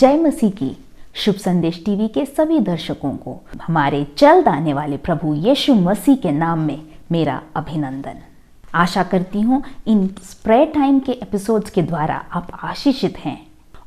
जय मसीह की। शुभ संदेश टीवी के सभी दर्शकों को हमारे जल्द आने वाले प्रभु यीशु मसीह के नाम में मेरा अभिनंदन। आशा करती हूँ इन प्रेयर टाइम के एपिसोड्स के द्वारा आप आशीषित हैं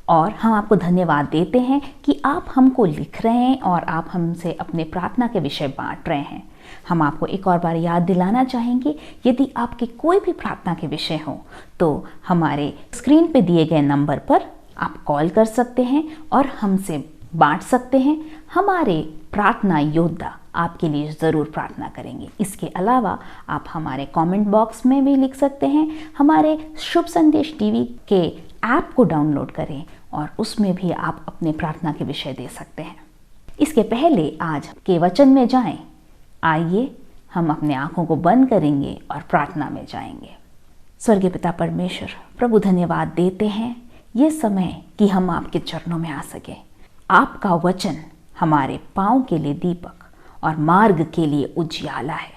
और हम आपको धन्यवाद देते हैं कि आप हमको लिख रहे हैं और आप हमसे अपने प्रार्थना के विषय बांट रहे हैं। हम आपको एक और बार याद दिलाना चाहेंगे, यदि आपके कोई भी प्रार्थना के विषय हो तो हमारे स्क्रीन पे दिए गए नंबर पर आप कॉल कर सकते हैं और हमसे बांट सकते हैं। हमारे प्रार्थना योद्धा आपके लिए ज़रूर प्रार्थना करेंगे। इसके अलावा आप हमारे कमेंट बॉक्स में भी लिख सकते हैं। हमारे शुभ संदेश टीवी के ऐप को डाउनलोड करें और उसमें भी आप अपने प्रार्थना के विषय दे सकते हैं। इसके पहले आज के वचन में जाएं। आइए हम अपने आंखों को बंद करेंगे और प्रार्थना में जाएंगे। स्वर्गीय पिता परमेश्वर, प्रभु धन्यवाद देते हैं ये समय कि हम आपके चरणों में आ सके। आपका वचन हमारे पाँव के लिए दीपक और मार्ग के लिए उजियाला है।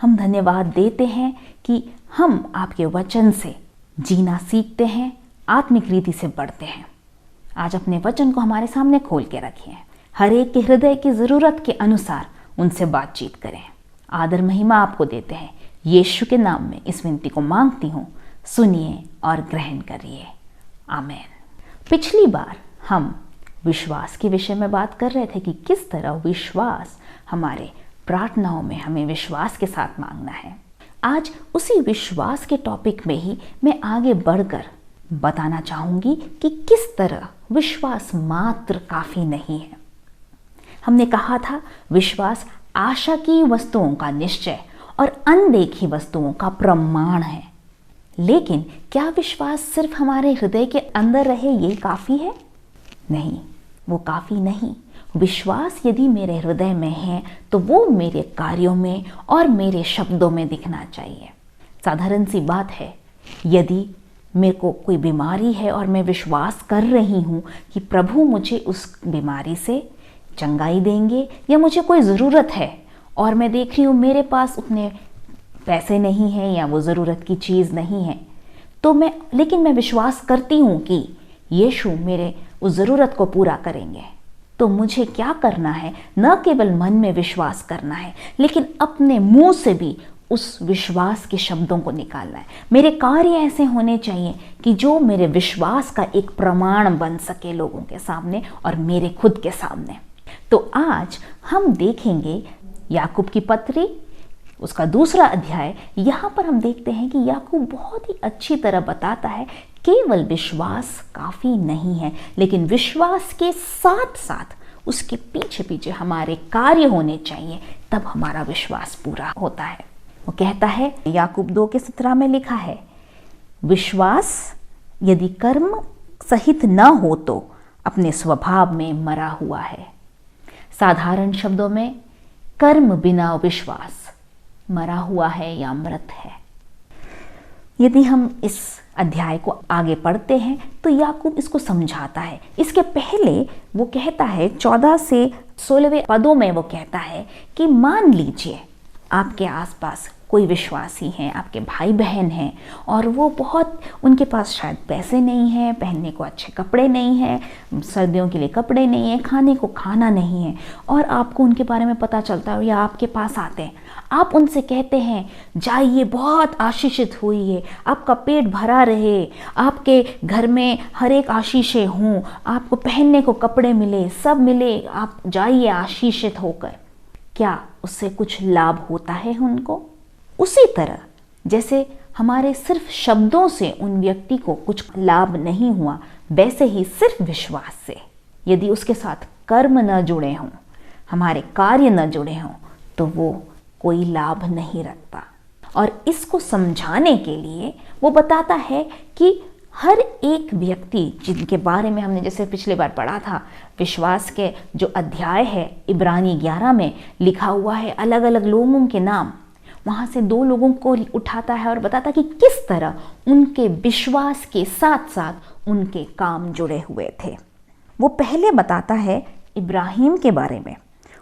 हम धन्यवाद देते हैं कि हम आपके वचन से जीना सीखते हैं, आत्मिक रीति से बढ़ते हैं। आज अपने वचन को हमारे सामने खोल के रखिए। हर एक के हृदय की ज़रूरत के अनुसार उनसे बातचीत करें। आदर महिमा आपको देते हैं। यीशु के नाम में इस विनती को मांगती हूँ, सुनिए और ग्रहण करिए। आमीन। पिछली बार हम विश्वास के विषय में बात कर रहे थे कि किस तरह विश्वास हमारे प्रार्थनाओं में हमें विश्वास के साथ मांगना है। आज उसी विश्वास के टॉपिक में ही मैं आगे बढ़कर बताना चाहूँगी कि किस तरह विश्वास मात्र काफ़ी नहीं है। हमने कहा था विश्वास आशा की वस्तुओं का निश्चय और अनदेखी वस्तुओं का प्रमाण है। लेकिन क्या विश्वास सिर्फ हमारे हृदय के अंदर रहे ये काफ़ी है? नहीं, वो काफ़ी नहीं। विश्वास यदि मेरे हृदय में है तो वो मेरे कार्यों में और मेरे शब्दों में दिखना चाहिए। साधारण सी बात है, यदि मेरे को कोई बीमारी है और मैं विश्वास कर रही हूँ कि प्रभु मुझे उस बीमारी से चंगाई देंगे, या मुझे कोई ज़रूरत है और मैं देख रही हूँ मेरे पास उतने पैसे नहीं हैं या वो ज़रूरत की चीज़ नहीं है, तो लेकिन मैं विश्वास करती हूँ कि यीशु मेरे उस ज़रूरत को पूरा करेंगे। तो मुझे क्या करना है? न केवल मन में विश्वास करना है, लेकिन अपने मुंह से भी उस विश्वास के शब्दों को निकालना है। मेरे कार्य ऐसे होने चाहिए कि जो मेरे विश्वास का एक प्रमाण बन सके लोगों के सामने और मेरे खुद के सामने। तो आज हम देखेंगे याकूब की पत्री, उसका 2 अध्याय। यहाँ पर हम देखते हैं कि याकूब बहुत ही अच्छी तरह बताता है केवल विश्वास काफ़ी नहीं है, लेकिन विश्वास के साथ साथ उसके पीछे पीछे हमारे कार्य होने चाहिए, तब हमारा विश्वास पूरा होता है। वो कहता है, याकूब 2:17 में लिखा है, विश्वास यदि कर्म सहित न हो तो अपने स्वभाव में मरा हुआ है। साधारण शब्दों में, कर्म बिना विश्वास मरा हुआ है या मृत है। यदि हम इस अध्याय को आगे पढ़ते हैं तो याकूब इसको समझाता है। इसके पहले वो कहता है 14 से 16वें पदों में वो कहता है कि मान लीजिए आपके आसपास कोई विश्वासी हैं, आपके भाई बहन हैं, और वो बहुत, उनके पास शायद पैसे नहीं हैं, पहनने को अच्छे कपड़े नहीं हैं, सर्दियों के लिए कपड़े नहीं हैं, खाने को खाना नहीं है, और आपको उनके बारे में पता चलता है या आपके पास आते हैं। आप उनसे कहते हैं, जाइए, बहुत आशीषित होइए, आपका पेट भरा रहे, आपके घर में हर एक आशीषें हों, आपको पहनने को कपड़े मिले, सब मिले, आप जाइए आशीषित होकर। क्या उससे कुछ लाभ होता है उनको? उसी तरह जैसे हमारे सिर्फ शब्दों से उन व्यक्ति को कुछ लाभ नहीं हुआ, वैसे ही सिर्फ विश्वास से यदि उसके साथ कर्म न जुड़े हों, हमारे कार्य न जुड़े हों, तो वो कोई लाभ नहीं रखता। और इसको समझाने के लिए वो बताता है कि हर एक व्यक्ति जिनके बारे में हमने जैसे पिछले बार पढ़ा था, विश्वास के जो अध्याय है इब्रानी 11 में लिखा हुआ है अलग अलग लोगों के नाम। वहाँ से 2 लोगों को उठाता है और बताता है कि किस तरह उनके विश्वास के साथ साथ उनके काम जुड़े हुए थे। वो पहले बताता है इब्राहिम के बारे में,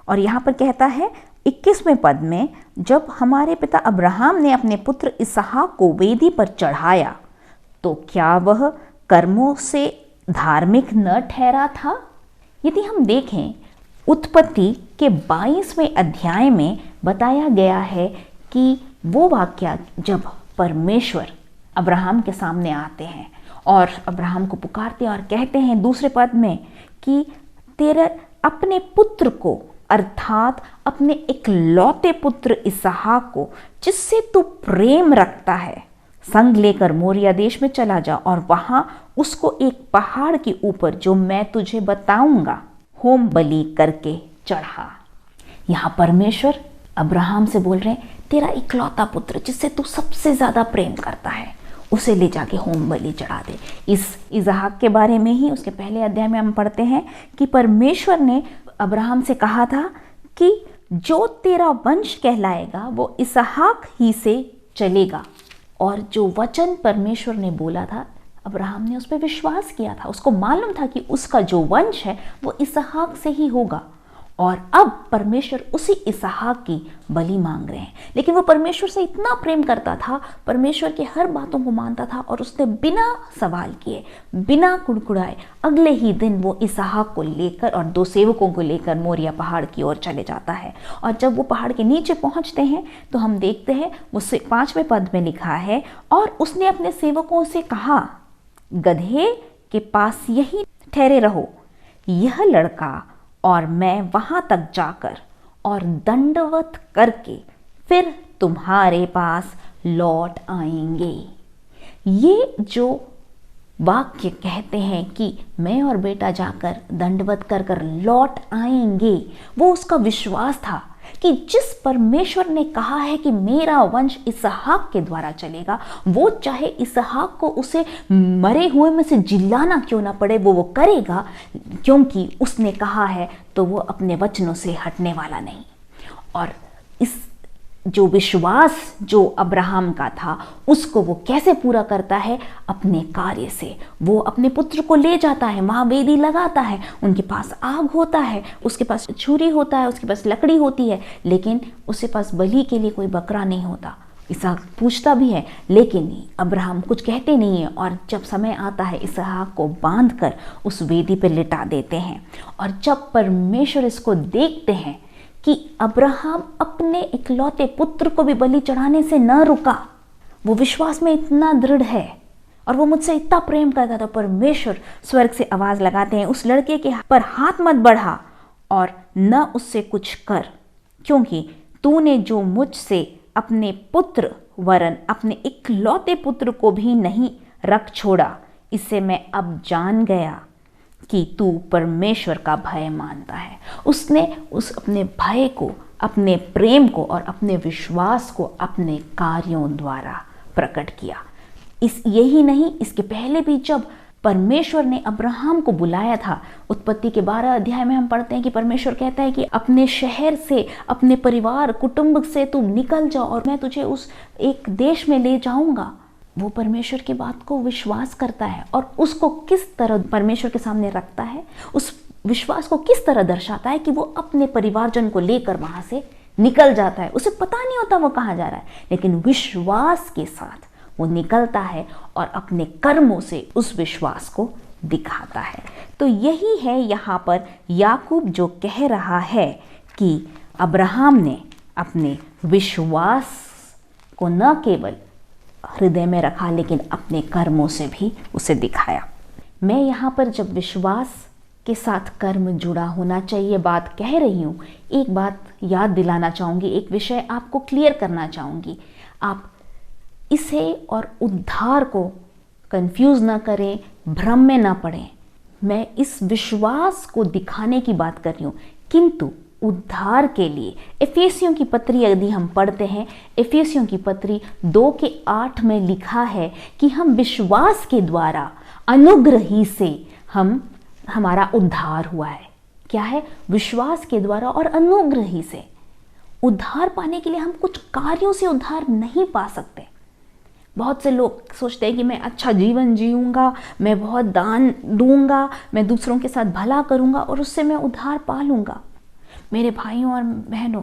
और यहाँ पर कहता है 21वें पद में, जब हमारे पिता अब्राहम ने अपने पुत्र इसहाक को वेदी पर चढ़ाया तो क्या वह कर्मों से धार्मिक न ठहरा था? यदि हम देखें, उत्पत्ति के 22वें अध्याय में बताया गया है कि वो वाक्य जब परमेश्वर अब्राहम के सामने आते हैं और अब्राहम को पुकारते हैं और कहते हैं दूसरे पद में कि तेरे अपने पुत्र को, अर्थात अपने इकलौते पुत्र इसहाक को, जिससे तू प्रेम रखता है, संग लेकर मोरिया देश में चला जा और वहां उसको एक पहाड़ के ऊपर, जो मैं तुझे बताऊंगा, होम बलि करके चढ़ा। यहां परमेश्वर अब्राहम से बोल रहे हैं, तेरा इकलौता पुत्र जिससे तू सबसे ज्यादा प्रेम करता है, उसे ले जाके होम बलि चढ़ा दे। इस इसहाक के बारे में ही उसके पहले अध्याय में हम पढ़ते हैं कि परमेश्वर ने अब्राहम से कहा था कि जो तेरा वंश कहलाएगा वो इसहाक ही से चलेगा। और जो वचन परमेश्वर ने बोला था, अब्राहम ने उस पर विश्वास किया था। उसको मालूम था कि उसका जो वंश है वो इसहाक से ही होगा। और अब परमेश्वर उसी इसहाक की बलि मांग रहे हैं। लेकिन वो परमेश्वर से इतना प्रेम करता था, परमेश्वर की हर बातों को मानता था, और उसने बिना सवाल किए, बिना कुड़कुड़ाए अगले ही दिन वो इसहाक को लेकर और 2 सेवकों को लेकर मोरिया पहाड़ की ओर चले जाता है। और जब वो पहाड़ के नीचे पहुंचते हैं तो हम देखते हैं वो 5वें पद में लिखा है, और उसने अपने सेवकों से कहा, गधे के पास यही ठहरे रहो, यह लड़का और मैं वहां तक जाकर और दंडवत करके फिर तुम्हारे पास लौट आएंगे। ये जो वाक्य कहते हैं कि मैं और बेटा जाकर दंडवत कर कर लौट आएंगे, वो उसका विश्वास था कि जिस परमेश्वर ने कहा है कि मेरा वंश इसहाक के द्वारा चलेगा, वो चाहे इसहाक को उसे मरे हुए में से जिलाना क्यों ना पड़े, वो करेगा, क्योंकि उसने कहा है तो वो अपने वचनों से हटने वाला नहीं। और इस जो विश्वास जो अब्राहम का था, उसको वो कैसे पूरा करता है? अपने कार्य से। वो अपने पुत्र को ले जाता है, वहाँ वेदी लगाता है, उनके पास आग होता है, उसके पास छुरी होता है, उसके पास लकड़ी होती है, लेकिन उसके पास बलि के लिए कोई बकरा नहीं होता। इसहाक पूछता भी है, लेकिन अब्राहम कुछ कहते नहीं है। और जब समय आता है, इसहाक को बांध कर उस वेदी पर लिटा देते हैं। और जब परमेश्वर इसको देखते हैं कि अब्राहम अपने इकलौते पुत्र को भी बलि चढ़ाने से न रुका, वो विश्वास में इतना दृढ़ है और वो मुझसे इतना प्रेम करता था, परमेश्वर स्वर्ग से आवाज लगाते हैं, उस लड़के के पर हाथ मत बढ़ा और न उससे कुछ कर, क्योंकि तूने जो मुझसे अपने पुत्र वरन अपने इकलौते पुत्र को भी नहीं रख छोड़ा, इससे मैं अब जान गया कि तू परमेश्वर का भय मानता है। उसने उस अपने भय को, अपने प्रेम को और अपने विश्वास को अपने कार्यों द्वारा प्रकट किया। यही नहीं, इसके पहले भी जब परमेश्वर ने अब्राहम को बुलाया था, उत्पत्ति के 12 अध्याय में हम पढ़ते हैं कि परमेश्वर कहता है कि अपने शहर से, अपने परिवार कुटुंब से तू निकल जा और मैं तुझे उस एक देश में ले जाऊंगा। वो परमेश्वर की बात को विश्वास करता है और उसको किस तरह परमेश्वर के सामने रखता है, उस विश्वास को किस तरह दर्शाता है कि वो अपने परिवारजन को लेकर वहां से निकल जाता है। उसे पता नहीं होता वो कहाँ जा रहा है, लेकिन विश्वास के साथ वो निकलता है और अपने कर्मों से उस विश्वास को दिखाता है। तो यही है यहाँ पर याकूब जो कह रहा है कि अब्राहम ने अपने विश्वास को न केवल हृदय में रखा, लेकिन अपने कर्मों से भी उसे दिखाया। मैं यहाँ पर जब विश्वास के साथ कर्म जुड़ा होना चाहिए बात कह रही हूँ, एक बात याद दिलाना चाहूँगी, एक विषय आपको क्लियर करना चाहूँगी। आप इसे और उद्धार को कंफ्यूज ना करें, भ्रम में ना पड़ें। मैं इस विश्वास को दिखाने की बात कर रही हूँ, किंतु उद्धार के लिए एफेसियों की पत्री यदि हम पढ़ते हैं, एफेसियों की पत्री 2:8 में लिखा है कि हम विश्वास के द्वारा अनुग्रह ही से हमारा उद्धार हुआ है। क्या है? विश्वास के द्वारा और अनुग्रह ही से। उद्धार पाने के लिए हम कुछ कार्यों से उद्धार नहीं पा सकते। बहुत से लोग सोचते हैं कि मैं अच्छा जीवन जीऊंगा, मैं बहुत दान दूंगा, मैं दूसरों के साथ भला करूंगा और उससे मैं उद्धार पा लूंगा। मेरे भाइयों और बहनों,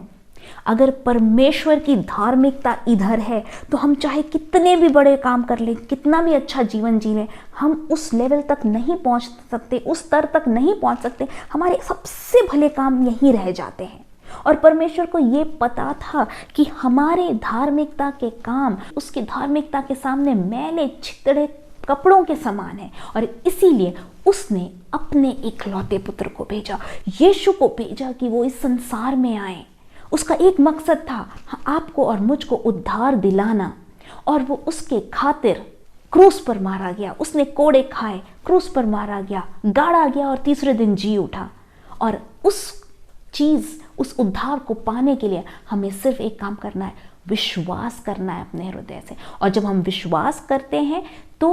अगर परमेश्वर की धार्मिकता इधर है तो हम चाहे कितने भी बड़े काम कर लें, कितना भी अच्छा जीवन जी लें, हम उस लेवल तक नहीं पहुंच सकते, उस स्तर तक नहीं पहुंच सकते। हमारे सबसे भले काम यहीं रह जाते हैं। और परमेश्वर को ये पता था कि हमारे धार्मिकता के काम उसकी धार्मिकता के सामने मैले छितड़े कपड़ों के समान है, और इसीलिए उसने अपने इकलौते पुत्र को भेजा, यीशु को भेजा कि वो इस संसार में आए। उसका एक मकसद था, आपको और मुझको उद्धार दिलाना, और वो उसके खातिर क्रूस पर मारा गया। उसने कोड़े खाए, क्रूस पर मारा गया, गाड़ा गया और तीसरे दिन जी उठा। और उस उद्धार को पाने के लिए हमें सिर्फ एक काम करना है, विश्वास करना है अपने हृदय से। और जब हम विश्वास करते हैं तो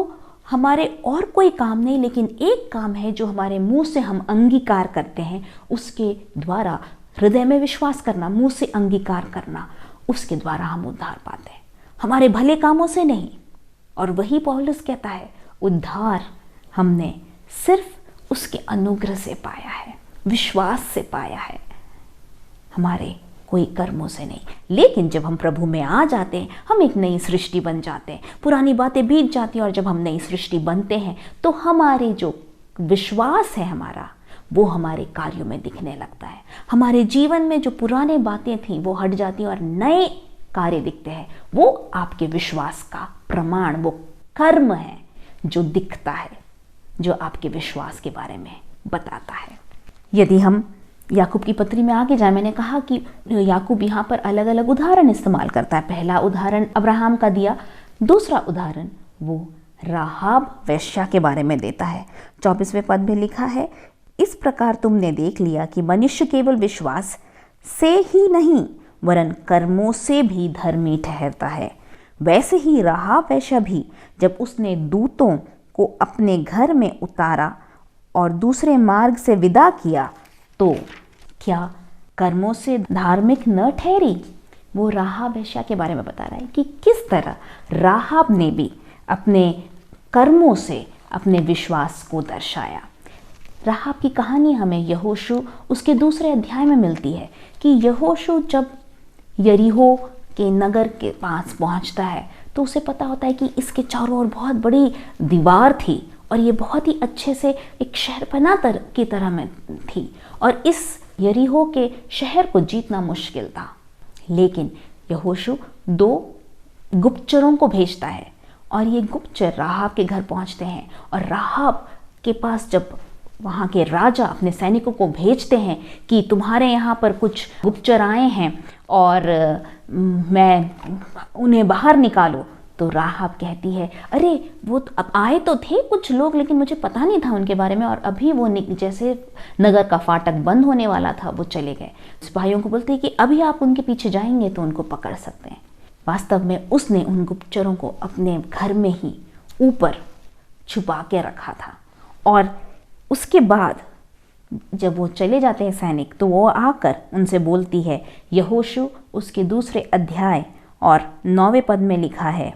हमारे और कोई काम नहीं, लेकिन एक काम है जो हमारे मुंह से हम अंगीकार करते हैं, उसके द्वारा, हृदय में विश्वास करना, मुंह से अंगीकार करना, उसके द्वारा हम उद्धार पाते हैं, हमारे भले कामों से नहीं। और वही पौलुस कहता है, उद्धार हमने सिर्फ उसके अनुग्रह से पाया है, विश्वास से पाया है, हमारे कोई कर्मों से नहीं। लेकिन जब हम प्रभु में आ जाते हैं, हम एक नई सृष्टि बन जाते हैं, पुरानी बातें बीत जाती हैं, और जब हम नई सृष्टि बनते हैं तो हमारे जो विश्वास है हमारा, वो हमारे कार्यों में दिखने लगता है। हमारे जीवन में जो पुरानी बातें थी वो हट जाती हैं और नए कार्य दिखते हैं। वो आपके विश्वास का प्रमाण, वो कर्म है जो दिखता है, जो आपके विश्वास के बारे में बताता है। यदि हम याकूब की पत्री में आगे जाए, मैंने कहा कि याकूब यहाँ पर अलग अलग उदाहरण इस्तेमाल करता है। पहला उदाहरण अब्राहम का दिया, दूसरा उदाहरण वो राहाब वेश्या के बारे में देता है। 24वें पद में लिखा है, इस प्रकार तुमने देख लिया कि मनुष्य केवल विश्वास से ही नहीं वरन कर्मों से भी धर्मी ठहरता है। वैसे ही राहाब वेश्या भी, जब उसने दूतों को अपने घर में उतारा और दूसरे मार्ग से विदा किया, तो क्या कर्मों से धार्मिक न ठहरी? वो राहाब वेश्या के बारे में बता रहा है कि किस तरह राहाब ने भी अपने कर्मों से अपने विश्वास को दर्शाया। राहाब की कहानी हमें यहोशू उसके दूसरे अध्याय में मिलती है कि यहोशू जब यरीहो के नगर के पास पहुंचता है तो उसे पता होता है कि इसके चारों ओर बहुत बड़ी दीवार थी और ये बहुत ही अच्छे से एक शहरपना की तरह में थी, और इस यरीहो के शहर को जीतना मुश्किल था। लेकिन यहोशू 2 गुप्तचरों को भेजता है और ये गुप्तचर राहाब के घर पहुंचते हैं, और राहाब के पास जब वहाँ के राजा अपने सैनिकों को भेजते हैं कि तुम्हारे यहाँ पर कुछ गुप्तचर आए हैं और मैं उन्हें बाहर निकालो, तो राहाब कहती है, अरे वो अब आए तो थे कुछ लोग, लेकिन मुझे पता नहीं था उनके बारे में, और अभी वो जैसे नगर का फाटक बंद होने वाला था वो चले गए। सिपाहियों को बोलते हैं कि अभी आप उनके पीछे जाएंगे तो उनको पकड़ सकते हैं। वास्तव में उसने उन गुप्तचरों को अपने घर में ही ऊपर छुपा के रखा था, और उसके बाद जब वो चले जाते हैं सैनिक, तो वो आकर उनसे बोलती है। यहोशू उसके दूसरे अध्याय और 9वें पद में लिखा है,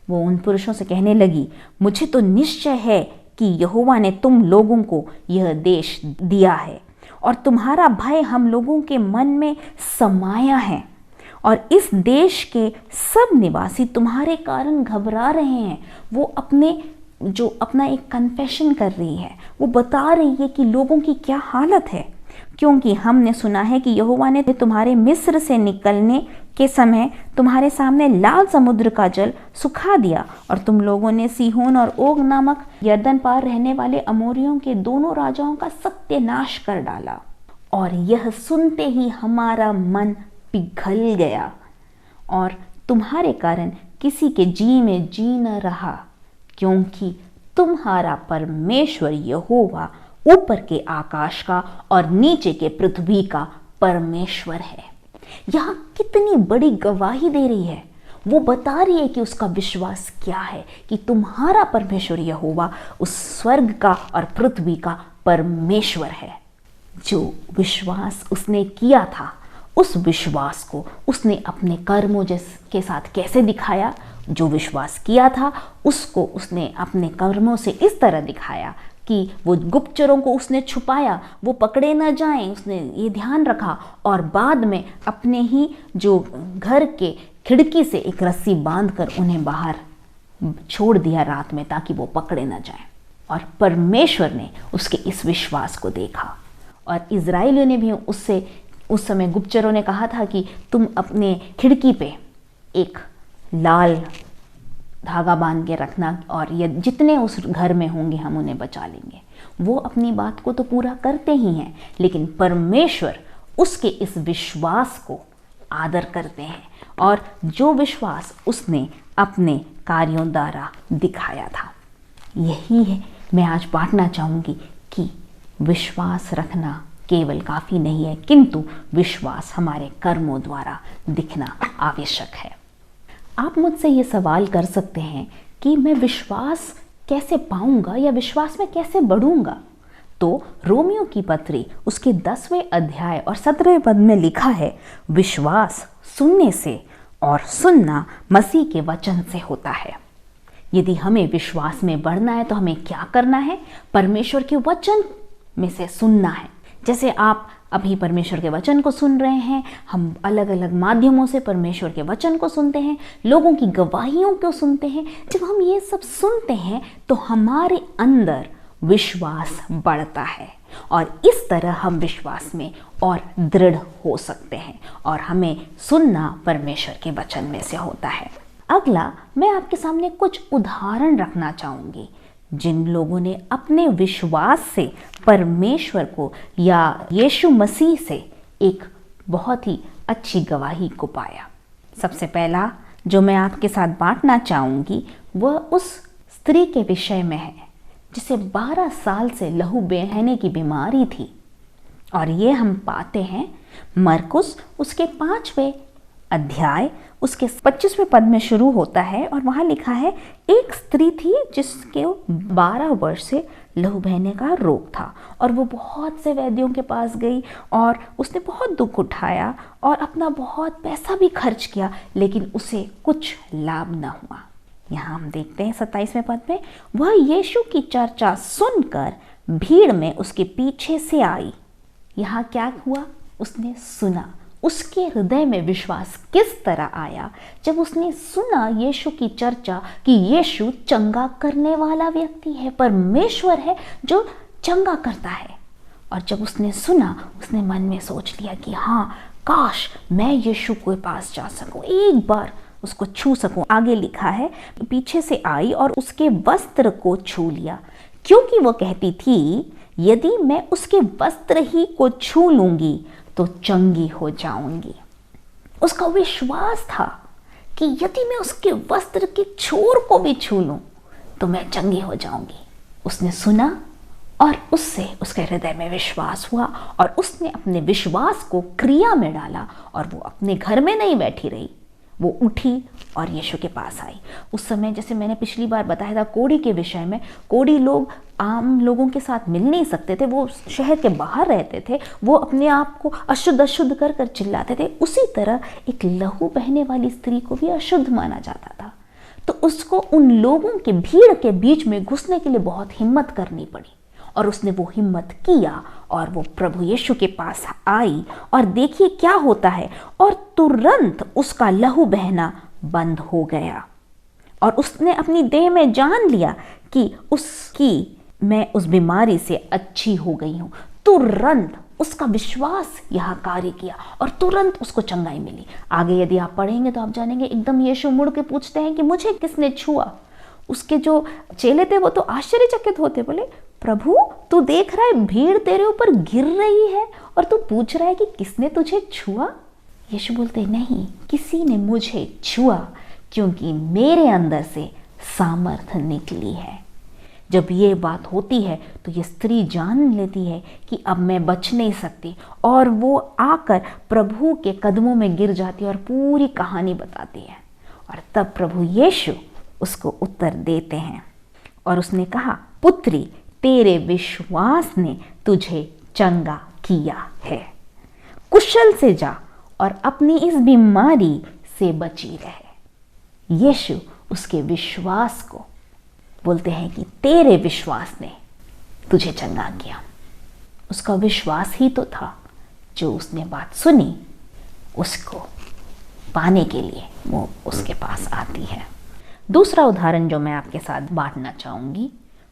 वो उन पुरुषों से कहने लगी, मुझे तो निश्चय है कि यहोवा ने तुम लोगों को यह देश दिया है, और तुम्हारा भय हम लोगों के मन में समाया है, और इस देश के सब निवासी तुम्हारे कारण घबरा रहे हैं। वो अपना एक कन्फेशन कर रही है, वो बता रही है कि लोगों की क्या हालत है, क्योंकि हमने सुना है कि यहोवा ने तुम्हारे मिस्र से निकलने के समय तुम्हारे सामने लाल समुद्र का जल सुखा दिया, और तुम लोगों ने सीहोन और ओग नामक यरदन पार रहने वाले अमोरियों के दोनों राजाओं का सत्यानाश कर डाला। और यह सुनते ही हमारा मन पिघल गया, और तुम्हारे कारण किसी के जी में जी न रहा, क्योंकि तुम्हारा परमेश्वर यहोवा ऊपर के आकाश का और नीचे के पृथ्वी का परमेश्वर है। यहाँ कितनी बड़ी गवाही दे रही है, वो बता रही है कि उसका विश्वास क्या है, कि तुम्हारा परमेश्वर यहोवा उस स्वर्ग का और पृथ्वी का परमेश्वर है। जो विश्वास उसने किया था, उस विश्वास को उसने अपने कर्मों के साथ कैसे दिखाया? जो विश्वास किया था उसको उसने अपने कर्मों से इस तरह दिखाया कि वो गुप्तचरों को उसने छुपाया, वो पकड़े न जाएं, उसने ये ध्यान रखा और बाद में अपने ही जो घर के खिड़की से एक रस्सी बांधकर उन्हें बाहर छोड़ दिया रात में, ताकि वो पकड़े न जाएं। और परमेश्वर ने उसके इस विश्वास को देखा। और इजराइलियों ने भी उससे, उस समय गुप्तचरों ने कहा था कि तुम अपने खिड़की पे एक लाल धागा बांध के रखना और ये जितने उस घर में होंगे हम उन्हें बचा लेंगे। वो अपनी बात को तो पूरा करते ही हैं, लेकिन परमेश्वर उसके इस विश्वास को आदर करते हैं और जो विश्वास उसने अपने कार्यों द्वारा दिखाया था। यही है मैं आज बांटना चाहूँगी कि विश्वास रखना केवल काफ़ी नहीं है, किंतु विश्वास हमारे कर्मों द्वारा दिखना आवश्यक है। आप मुझसे ये सवाल कर सकते हैं कि मैं विश्वास कैसे पाऊंगा या विश्वास में कैसे बढ़ूंगा। तो रोमियो की पत्री उसके 10वें अध्याय और 17वें पद में लिखा है, विश्वास सुनने से और सुनना मसीह के वचन से होता है। यदि हमें विश्वास में बढ़ना है तो हमें क्या करना है? परमेश्वर के वचन में से सुनना है। जैसे आप अभी परमेश्वर के वचन को सुन रहे हैं, हम अलग अलग माध्यमों से परमेश्वर के वचन को सुनते हैं, लोगों की गवाहियों को सुनते हैं। जब हम ये सब सुनते हैं तो हमारे अंदर विश्वास बढ़ता है और इस तरह हम विश्वास में और दृढ़ हो सकते हैं और हमें सुनना परमेश्वर के वचन में से होता है। अगला मैं आपके सामने कुछ उदाहरण रखना चाहूँगी जिन लोगों ने अपने विश्वास से परमेश्वर को या यीशु मसीह से एक बहुत ही अच्छी गवाही को पाया। सबसे पहला जो मैं आपके साथ बांटना चाहूँगी वह उस स्त्री के विषय में है जिसे 12 साल से लहू बहने की बीमारी थी। और ये हम पाते हैं मरकुस उसके 5वें अध्याय उसके 25वें पद में शुरू होता है और वहाँ लिखा है, एक स्त्री थी जिसके 12 वर्ष से लहू बहने का रोग था और वो बहुत से वैद्यों के पास गई और उसने बहुत दुख उठाया और अपना बहुत पैसा भी खर्च किया, लेकिन उसे कुछ लाभ न हुआ। यहाँ हम देखते हैं 27वें पद में, वह यीशु की चर्चा सुनकर भीड़ में उसके पीछे से आई। यहाँ क्या हुआ? उसने सुना। उसके हृदय में विश्वास किस तरह आया जब उसने सुना यीशु की चर्चा कि यीशु चंगा करने वाला व्यक्ति है, परमेश्वर है जो चंगा करता है। और जब उसने सुना, उसने मन में सोच लिया कि हाँ, काश मैं यीशु के पास जा सकूं, एक बार उसको छू सकूं। आगे लिखा है, पीछे से आई और उसके वस्त्र को छू लिया, क्योंकि वो कहती थी यदि मैं उसके वस्त्र ही को छू लूंगी तो चंगी हो जाऊंगी। उसका विश्वास था कि यदि मैं उसके वस्त्र के छोर को भी छू लूं तो मैं चंगी हो जाऊंगी। उसने सुना और उससे उसके हृदय में विश्वास हुआ और उसने अपने विश्वास को क्रिया में डाला और वो अपने घर में नहीं बैठी रही, वो उठी और यीशु के पास आई। उस समय जैसे मैंने पिछली बार बताया था कोढ़ी के विषय में, कोढ़ी लोग आम लोगों के साथ मिल नहीं सकते थे, वो शहर के बाहर रहते थे, वो अपने आप को अशुद्ध अशुद्ध कर कर चिल्लाते थे। उसी तरह एक लहू बहने वाली स्त्री को भी अशुद्ध माना जाता था, तो उसको उन लोगों के भीड़ के बीच में घुसने के लिए बहुत हिम्मत करनी पड़ी और उसने वो हिम्मत किया और वो प्रभु यीशु के पास आई और देखिए क्या होता है, और तुरंत उसका लहू बहना बंद हो गया और उसने अपनी देह में जान लिया कि मैं उस बीमारी से अच्छी हो गई हूँ। तुरंत उसका विश्वास यहाँ कार्य किया और तुरंत उसको चंगाई मिली। आगे यदि आप पढ़ेंगे तो आप जानेंगे, एकदम यीशु मुड़ के पूछते हैं कि मुझे किसने छुआ। उसके जो चेले थे वो तो आश्चर्यचकित होते, बोले प्रभु तू देख रहा है भीड़ तेरे ऊपर गिर रही है और तू पूछ रहा है कि किसने तुझे छुआ। यीशु बोलते नहीं, किसी ने मुझे छुआ क्योंकि मेरे अंदर से सामर्थ निकली है। जब ये बात होती है तो ये स्त्री जान लेती है कि अब मैं बच नहीं सकती और वो आकर प्रभु के कदमों में गिर जाती है और पूरी कहानी बताती है। और तब प्रभु यीशु उसको उत्तर देते हैं और उसने कहा, पुत्री तेरे विश्वास ने तुझे चंगा किया है, कुशल से जा और अपनी इस बीमारी से बची रहे। यीशु उसके विश्वास को बोलते हैं कि तेरे विश्वास ने तुझे चंगा किया। उसका विश्वास ही तो था, जो उसने बात सुनी उसको पाने के लिए वो उसके पास आती है। दूसरा उदाहरण जो मैं आपके साथ बांटना चाहूंगी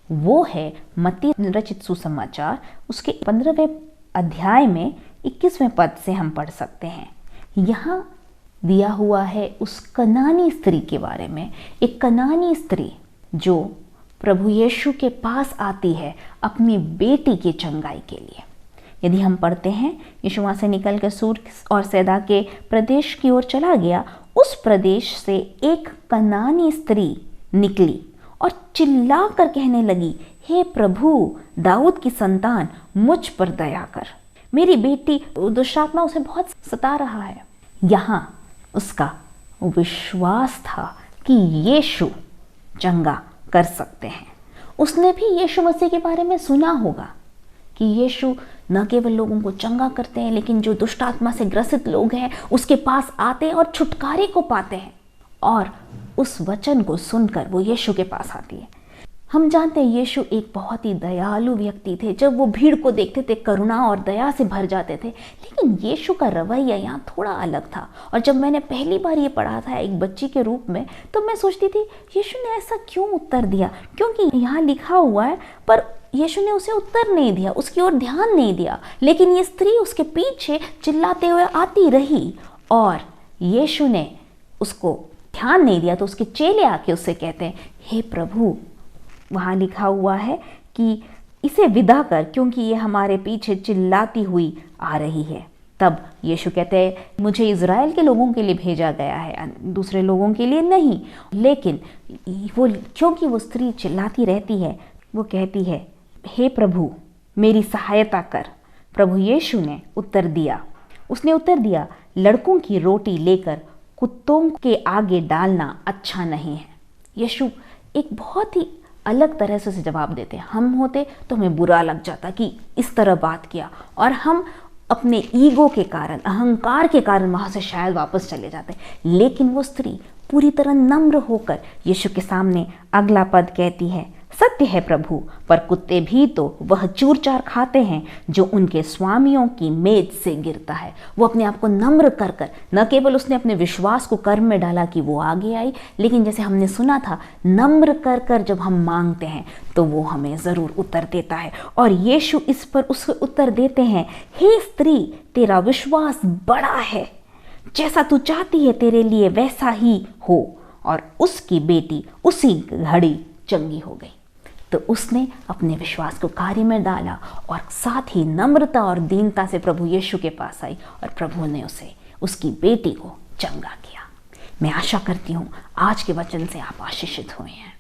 वो है मत्ती रचित सुसमाचार, उसके 15वें अध्याय में 21वें पद से हम पढ़ सकते हैं। यहाँ दिया हुआ है उस कनानी स्त्री के बारे में, एक कनानी स्त्री जो प्रभु यीशु के पास आती है अपनी बेटी की चंगाई के लिए। यदि हम पढ़ते हैं, यीशु वहाँ से निकल कर सूर और सैदा के प्रदेश की ओर चला गया। उस प्रदेश से एक कनानी स्त्री निकली और चिल्ला कर कहने लगी, हे प्रभु, दाऊद की संतान, मुझ पर दया कर, मेरी बेटी दुष्टात्मा उसे बहुत सता रहा है। यहाँ उसका विश्वास था कि यीशु चंगा कर सकते हैं। उसने भी यीशु मसीह के बारे में सुना होगा कि यीशु न केवल लोगों को चंगा करते हैं, लेकिन जो दुष्ट आत्मा से ग्रसित लोग हैं उसके पास आते हैं और छुटकारे को पाते हैं। और उस वचन को सुनकर वो यीशु के पास आती है। हम जानते हैं यीशु एक बहुत ही दयालु व्यक्ति थे। जब वो भीड़ को देखते थे करुणा और दया से भर जाते थे। लेकिन यीशु का रवैया यहाँ थोड़ा अलग था। और जब मैंने पहली बार ये पढ़ा था एक बच्ची के रूप में, तो मैं सोचती थी यीशु ने ऐसा क्यों उत्तर दिया, क्योंकि यहाँ लिखा हुआ है, पर यीशु ने उसे उत्तर नहीं दिया, उसकी ओर ध्यान नहीं दिया। लेकिन ये स्त्री उसके पीछे चिल्लाते हुए आती रही और यीशु ने उसको ध्यान नहीं दिया। तो उसके चेले आके उससे कहते हैं, हे प्रभु, वहाँ लिखा हुआ है कि इसे विदा कर, क्योंकि ये हमारे पीछे चिल्लाती हुई आ रही है। तब यीशु कहते हैं, मुझे इज़राइल के लोगों के लिए भेजा गया है, दूसरे लोगों के लिए नहीं। लेकिन वो क्योंकि वो स्त्री चिल्लाती रहती है, वो कहती है, हे प्रभु, मेरी सहायता कर। प्रभु यीशु ने उत्तर दिया, उसने उत्तर दिया, लड़कों की रोटी लेकर कुत्तों के आगे डालना अच्छा नहीं है। यीशु एक बहुत ही अलग तरह से जवाब देते हैं। हम होते तो हमें बुरा लग जाता कि इस तरह बात किया, और हम अपने ईगो के कारण, अहंकार के कारण वहाँ से शायद वापस चले जाते। लेकिन वो स्त्री पूरी तरह नम्र होकर यीशु के सामने अगला पद कहती है, सत्य है प्रभु, पर कुत्ते भी तो वह चूर चार खाते हैं जो उनके स्वामियों की मेज से गिरता है। वो अपने आप को नम्र कर कर, न केवल उसने अपने विश्वास को कर्म में डाला कि वो आगे आई, लेकिन जैसे हमने सुना था, नम्र कर कर जब हम मांगते हैं तो वो हमें ज़रूर उत्तर देता है। और यीशु इस पर उसको उत्तर देते हैं, हे स्त्री, तेरा विश्वास बड़ा है, जैसा तू चाहती है तेरे लिए वैसा ही हो। और उसकी बेटी उसी घड़ी चंगी हो गई। तो उसने अपने विश्वास को कार्य में डाला और साथ ही नम्रता और दीनता से प्रभु यीशु के पास आई और प्रभु ने उसे, उसकी बेटी को चंगा किया। मैं आशा करती हूँ आज के वचन से आप आशीषित हुए हैं।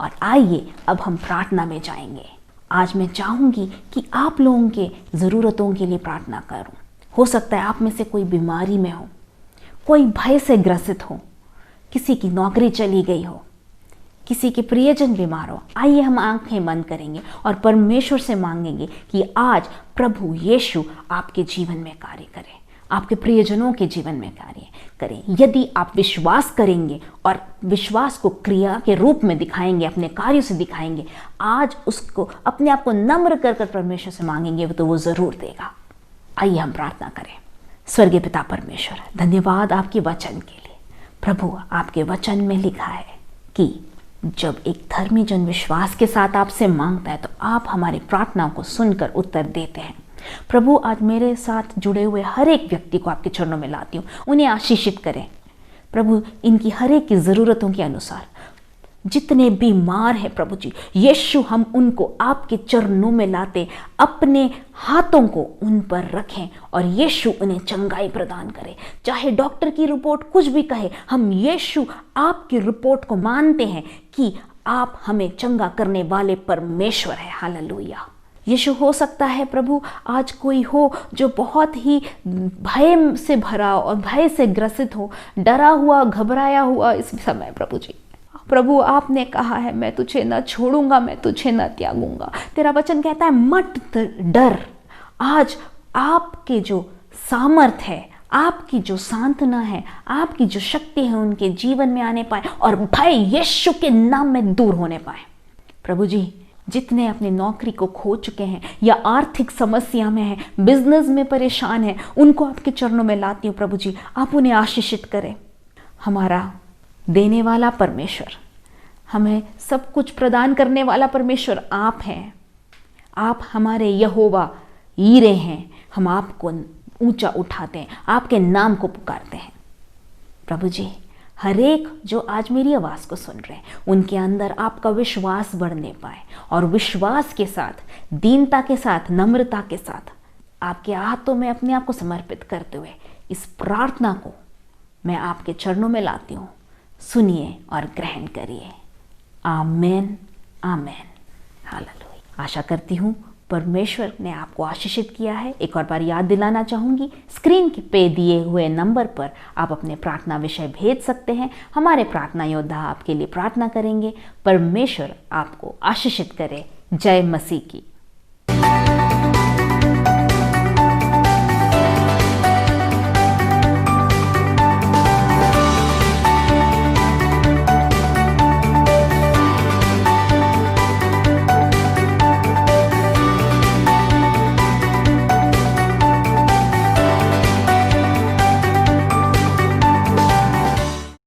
और आइए अब हम प्रार्थना में जाएंगे। आज मैं चाहूँगी कि आप लोगों के ज़रूरतों के लिए प्रार्थना करूँ। हो सकता है आप में से कोई बीमारी में हो, कोई भय से ग्रसित हो, किसी की नौकरी चली गई हो, किसी के प्रियजन बीमार हो। आइए हम आंखें बंद करेंगे और परमेश्वर से मांगेंगे कि आज प्रभु यीशु आपके जीवन में कार्य करें, आपके प्रियजनों के जीवन में कार्य करें। यदि आप विश्वास करेंगे और विश्वास को क्रिया के रूप में दिखाएंगे, अपने कार्यों से दिखाएंगे, आज उसको अपने आप को नम्र कर कर परमेश्वर से मांगेंगे तो वो ज़रूर देगा। आइए हम प्रार्थना करें। स्वर्गीय पिता परमेश्वर, धन्यवाद आपके वचन के लिए। प्रभु, आपके वचन में लिखा है कि जब एक धर्मी जन विश्वास के साथ आपसे मांगता है तो आप हमारी प्रार्थनाओं को सुनकर उत्तर देते हैं। प्रभु, आज मेरे साथ जुड़े हुए हर एक व्यक्ति को आपके चरणों में लाती हूँ, उन्हें आशीषित करें प्रभु, इनकी हर एक की ज़रूरतों के अनुसार। जितने बीमार हैं प्रभु जी, यीशु हम उनको आपके चरणों में लाते, अपने हाथों को उन पर रखें और यीशु उन्हें चंगाई प्रदान करे। चाहे डॉक्टर की रिपोर्ट कुछ भी कहे, हम यीशु आपकी रिपोर्ट को मानते हैं कि आप हमें चंगा करने वाले परमेश्वर है। हालेलुया। यीशु, हो सकता है प्रभु आज कोई हो जो बहुत ही भय से भरा और भय से ग्रसित हो, डरा हुआ, घबराया हुआ इस समय प्रभु जी। प्रभु, आपने कहा है मैं तुझे न छोड़ूंगा, मैं तुझे न त्यागूंगा। तेरा वचन कहता है मत डर। आज आपके जो सामर्थ है, आपकी जो सांत्वना है, आपकी जो शक्ति है उनके जीवन में आने पाए और भय यीशु के नाम में दूर होने पाए। प्रभु जी, जितने अपनी नौकरी को खो चुके हैं या आर्थिक समस्या में हैं, बिजनेस में परेशान हैं, उनको आपके चरणों में लाती हूँ प्रभु जी, आप उन्हें आशीषित करें। हमारा देने वाला परमेश्वर, हमें सब कुछ प्रदान करने वाला परमेश्वर आप हैं। आप हमारे यहोवा ईरे हैं। हम आपको ऊंचा उठाते हैं, आपके नाम को पुकारते हैं। प्रभु जी, हर एक जो आज मेरी आवाज़ को सुन रहे हैं, उनके अंदर आपका विश्वास बढ़ने पाए और विश्वास के साथ, दीनता के साथ, नम्रता के साथ आपके हाथों में अपने आप को समर्पित करते हुए इस प्रार्थना को मैं आपके चरणों में लाती हूँ। सुनिए और ग्रहण करिए। आमेन, आमेन, हालेलुया। आशा करती हूँ परमेश्वर ने आपको आशीषित किया है। एक और बार याद दिलाना चाहूँगी, स्क्रीन पे दिए हुए नंबर पर आप अपने प्रार्थना विषय भेज सकते हैं। हमारे प्रार्थना योद्धा आपके लिए प्रार्थना करेंगे। परमेश्वर आपको आशीषित करे। जय मसीह की।